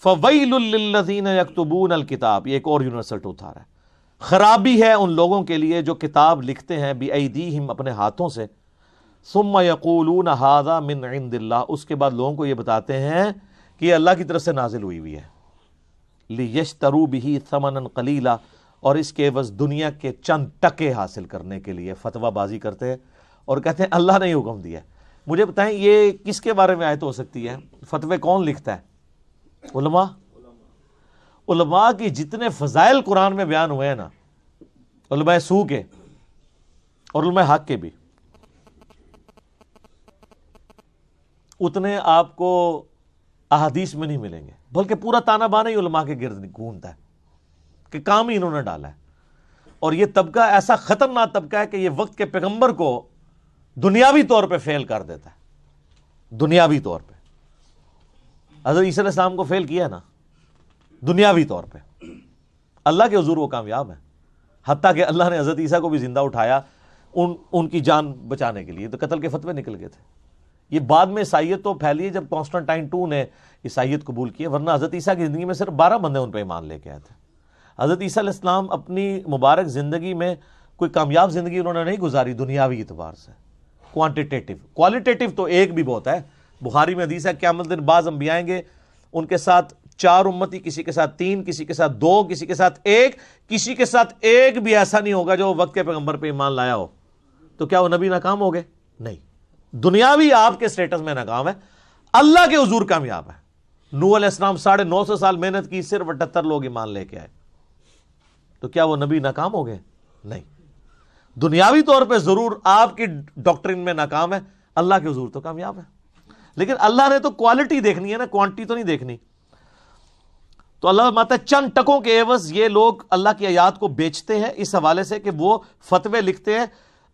فَوَيْلٌ لِّلَّذِينَ يَكْتُبُونَ الْكِتَابَ، یہ ایک اور یونیورسل ٹروتھ آ رہا ہے، خرابی ہے ان لوگوں کے لیے جو کتاب لکھتے ہیں بِأَيْدِيهِمْ اپنے ہاتھوں سے، ثُمَّ يَقُولُونَ هَذَا مِنْ عِنْدِ اللَّهِ، اس کے بعد لوگوں کو یہ بتاتے ہیں کہ یہ اللہ کی طرف سے نازل ہوئی ہوئی ہے، لِيَشْتَرُوا بِهِ ثَمَنًا قَلِيلًا، اور اس کے عوض دنیا کے چند ٹکے حاصل کرنے کے لیے فتویٰ بازی کرتے ہیں اور کہتے ہیں اللہ نے حکم دیا ہے۔ مجھے بتائیں یہ کس کے بارے میں آیت ہو سکتی ہے؟ فتوے کون لکھتا ہے؟ علماء۔ علماء کی جتنے فضائل قرآن میں بیان ہوئے ہیں نا، علماء سو کے اور علماء حق کے بھی، اتنے آپ کو احادیث میں نہیں ملیں گے، بلکہ پورا تانا بانا ہی علماء کے گرد گھومتا ہے کہ کام ہی انہوں نے ڈالا ہے۔ اور یہ طبقہ ایسا خطرناک طبقہ ہے کہ یہ وقت کے پیغمبر کو دنیاوی طور پہ فیل کر دیتا ہے، دنیاوی طور پہ۔ حضرت عیسیٰ علیہ السلام کو فیل کیا ہے نا دنیاوی طور پہ، اللہ کے حضور وہ کامیاب ہے، حتیٰ کہ اللہ نے حضرت عیسیٰ کو بھی زندہ اٹھایا ان کی جان بچانے کے لیے، تو قتل کے فتوے نکل گئے تھے۔ یہ بعد میں عیسائیت تو پھیلی ہے جب کانسٹنٹائن II نے عیسائیت قبول کی، ورنہ حضرت عیسیٰ کی زندگی میں صرف 12 بندے ان پہ ایمان لے کے آئے تھے۔ حضرت عیسیٰ علیہ السلام اپنی مبارک زندگی میں کوئی کامیاب زندگی انہوں نے نہیں گزاری دنیاوی اعتبار سے، کوانٹیٹیو، کوالیٹیٹیو تو ایک بھی بہت ہے۔ بخاری میں حدیث ہے قیامت دن بعض انبیاء آئیں گے، ان کے ساتھ 4 امتی، کسی کے ساتھ 3، کسی کے ساتھ 2، کسی کے ساتھ 1، کسی کے ساتھ ایک بھی ایسا نہیں ہوگا جو وقت کے پیغمبر پہ ایمان لایا ہو۔ تو کیا وہ نبی ناکام ہو گئے؟ نہیں، دنیاوی آپ کے سٹیٹس میں ناکام ہے، اللہ کے حضور کامیاب ہے۔ نوح علیہ السلام 950 سال محنت کی، صرف 78 لوگ ایمان لے کے آئے، تو کیا وہ نبی ناکام ہو گئے؟ نہیں، دنیاوی طور پہ ضرور آپ کی ڈاکٹرین میں ناکام ہے، اللہ کے حضور تو کامیاب ہے۔ لیکن اللہ نے تو کوالٹی دیکھنی ہے نا، کوانٹی تو نہیں دیکھنی۔ تو اللہ فرماتا ہے چند ٹکوں کے عوض یہ لوگ اللہ کی آیات کو بیچتے ہیں اس حوالے سے کہ وہ فتوے لکھتے ہیں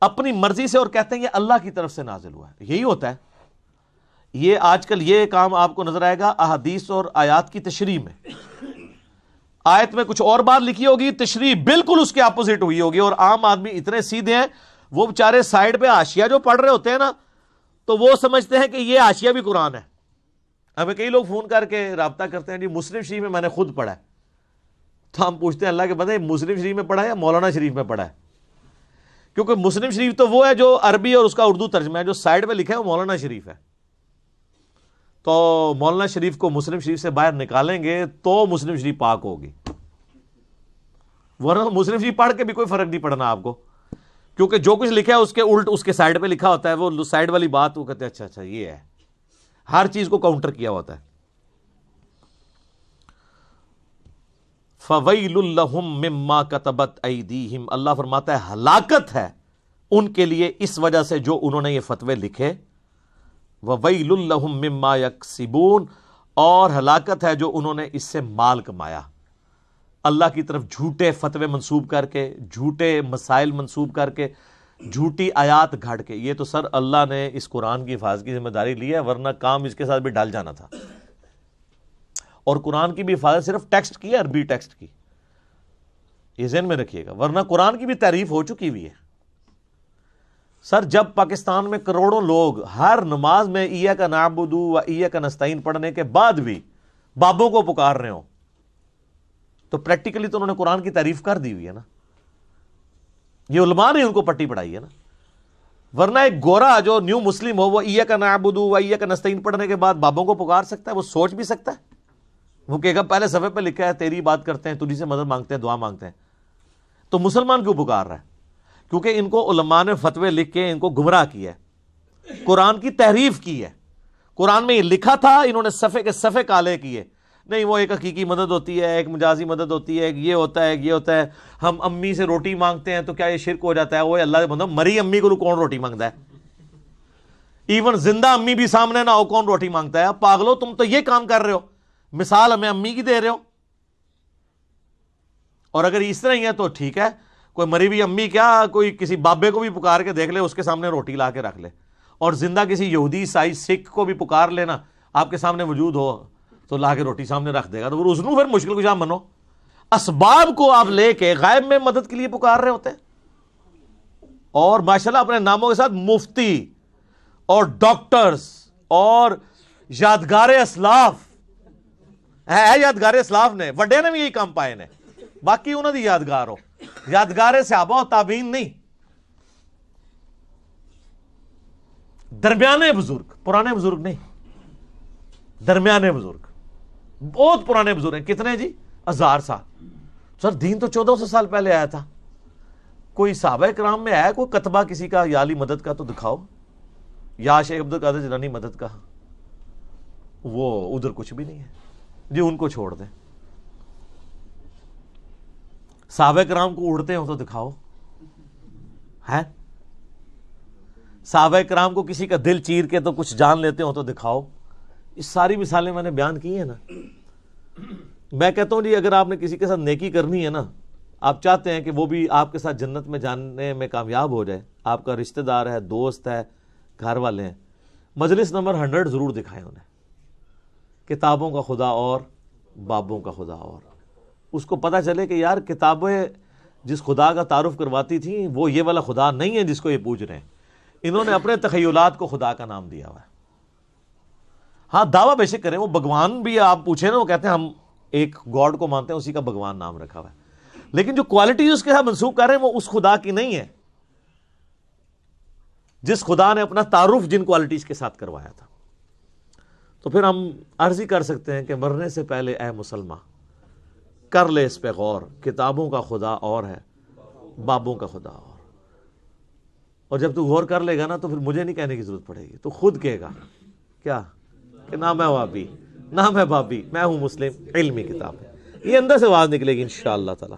اپنی مرضی سے اور کہتے ہیں یہ اللہ کی طرف سے نازل ہوا ہے۔ یہی ہوتا ہے، یہ آج کل یہ کام آپ کو نظر آئے گا احادیث اور آیات کی تشریح میں۔ آیت میں کچھ اور بات لکھی ہوگی، تشریح بالکل اس کے اپوزٹ ہوئی ہوگی، اور عام آدمی اتنے سیدھے ہیں وہ بیچارے سائیڈ پہ حاشیہ جو پڑھ رہے ہوتے ہیں نا، تو وہ سمجھتے ہیں کہ یہ حاشیہ بھی قرآن ہے۔ ہمیں کئی لوگ فون کر کے رابطہ کرتے ہیں، جی مسلم شریف میں میں نے خود پڑھا ہے، تو ہم پوچھتے ہیں اللہ کے بندے مسلم شریف میں پڑھا ہے یا مولانا شریف میں پڑھا ہے؟ کیونکہ مسلم شریف تو وہ ہے جو عربی اور اس کا اردو ترجمہ ہے، جو سائیڈ میں لکھا ہے وہ مولانا شریف ہے۔ تو مولانا شریف کو مسلم شریف سے باہر نکالیں گے تو مسلم شریف پاک ہوگی، ورنہ مسلم شریف پڑھ کے بھی کوئی فرق نہیں پڑنا آپ کو، کیونکہ جو کچھ لکھا ہے اس کے الٹ اس کے سائیڈ پہ لکھا ہوتا ہے، وہ سائیڈ والی بات وہ کہتے ہیں اچھا یہ ہے، ہر چیز کو کاؤنٹر کیا ہوتا ہے۔ فَوَيْلٌ لَّهُم مِّمَّا كَتَبَتْ أَيْدِيهِمْ، اللہ فرماتا ہے ہلاکت ہے ان کے لیے اس وجہ سے جو انہوں نے یہ فتوے لکھے، وَوَيْلٌ لَّهُم مِّمَّا يَكْسِبُونَ، اور ہلاکت ہے جو انہوں نے اس سے مال کمایا، اللہ کی طرف جھوٹے فتوے منسوب کر کے، جھوٹے مسائل منسوب کر کے، جھوٹی آیات گھڑ کے۔ یہ تو سر اللہ نے اس قرآن کی حفاظت کی ذمہ داری لی ہے، ورنہ کام اس کے ساتھ بھی ڈال جانا تھا۔ اور قرآن کی بھی حفاظت صرف ٹیکسٹ کی ہے، عربی ٹیکسٹ کی، یہ ذہن میں رکھیے گا، ورنہ قرآن کی بھی تعریف ہو چکی ہوئی ہے۔ سر جب پاکستان میں کروڑوں لوگ ہر نماز میں ایاک نعبد و ایاک نستعین پڑھنے کے بعد بھی بابوں کو پکار رہے ہوں، تو پریکٹیکلی تو انہوں نے قرآن کی تعریف کر دی ہوئی ہے نا، یہ علماء نے ان کو پٹی پڑھائی ہے نا۔ ورنہ ایک گورا جو نیو مسلم ہو وہ ایاک نعبد و ایاک نستعین پڑھنے کے بعد بابوں کو پکار سکتا ہے؟ وہ سوچ بھی سکتا ہے؟ وہ کہے گا پہلے صفحے پہ لکھا ہے تیری بات کرتے ہیں، تجھی سے مدد مانگتے ہیں، دعا مانگتے ہیں، تو مسلمان کیوں پکار رہا ہے؟ کیونکہ ان کو علماء نے فتوے لکھ کے ان کو گمراہ کیا ہے، قرآن کی تحریف کی ہے۔ قرآن میں یہ لکھا تھا، انہوں نے صفحے کے صفحے کالے کیے، نہیں وہ ایک حقیقی مدد ہوتی ہے، ایک مجازی مدد ہوتی ہے، ایک یہ ہوتا ہے، ایک یہ ہوتا ہے، ہم امی سے روٹی مانگتے ہیں تو کیا یہ شرک ہو جاتا ہے؟ وہ اللہ کے بندہ، مری امی کو کون روٹی مانگتا ہے؟ ایون زندہ امی بھی سامنے نہ ہو کون روٹی مانگتا ہے؟ پاگلو تم تو یہ کام کر رہے ہو، مثال ہمیں امی کی دے رہے ہو۔ اور اگر اس طرح ہی ہے تو ٹھیک ہے، کوئی مری بھی امی کیا کوئی کسی بابے کو بھی پکار کے دیکھ لے، اس کے سامنے روٹی لا کے رکھ لے، اور زندہ کسی یہودی عیسائی سکھ کو بھی پکار لینا، آپ کے سامنے موجود ہو تو لا کے روٹی سامنے رکھ دے گا، تو اس پھر مشکل کشا منو۔ اسباب کو آپ لے کے غیب میں مدد کے لیے پکار رہے ہوتے ہیں، اور ماشاءاللہ اپنے ناموں کے ساتھ مفتی اور ڈاکٹرز اور یادگار اسلاف ہے یادگار اسلاف نے، وڈے نے بھی یہی کام پائے نے، باقی انہوں دی یادگار ہو، یادگار صحابہ و تابعین نہیں، درمیانے بزرگ، پرانے بزرگ نہیں، درمیانے بزرگ، بہت پرانے بزرگ ہیں. کتنے جی؟ 1000 سال. سر دین تو 1400 سال پہلے آیا تھا. کوئی صحابہ کرام میں آیا کوئی کتبہ کسی کا یا علی مدد کا تو دکھاؤ، یا شیخ عبد القادر جیلانی مدد کا. وہ ادھر کچھ بھی نہیں ہے جی، ان کو چھوڑ دیں. صحابہ کرام کو اڑتے ہو تو دکھاؤ، ہے صحابہ کرام کو کسی کا دل چیر کے تو کچھ جان لیتے ہو تو دکھاؤ. یہ ساری مثالیں میں نے بیان کی ہیں نا. میں کہتا ہوں جی اگر آپ نے کسی کے ساتھ نیکی کرنی ہے نا، آپ چاہتے ہیں کہ وہ بھی آپ کے ساتھ جنت میں جانے میں کامیاب ہو جائے، آپ کا رشتہ دار ہے، دوست ہے، گھر والے ہیں، مجلس نمبر 100 ضرور دکھائیں انہیں. کتابوں کا خدا اور بابوں کا خدا اور. اس کو پتہ چلے کہ یار کتابیں جس خدا کا تعارف کرواتی تھیں وہ یہ والا خدا نہیں ہے جس کو یہ پوج رہے ہیں. انہوں نے اپنے تخیلات کو خدا کا نام دیا ہوا ہے. ہاں دعویٰ بے شک کریں، وہ بھگوان بھی آپ پوچھیں نا، وہ کہتے ہیں ہم ایک گاڈ کو مانتے ہیں، اسی کا بھگوان نام رکھا ہوا ہے، لیکن جو کوالٹی اس کے ساتھ منسوخ کر رہے ہیں وہ اس خدا کی نہیں ہے جس خدا نے اپنا تعارف جن کوالٹیز کے ساتھ کروایا تھا. تو پھر ہم عرض ہی کر سکتے ہیں کہ مرنے سے پہلے اے مسلمان کر لے اس پہ غور، کتابوں کا خدا اور ہے، بابوں کا خدا اور جب تو غور کر لے گا نا تو پھر مجھے نہیں کہنے کی ضرورت پڑے گی، تو خود کہے گا کیا کہ نہ میں وابی نہ میں بابی، میں ہوں مسلم، علمی کتاب ہے. یہ اندر سے آواز نکلے گی انشاءاللہ تعالی.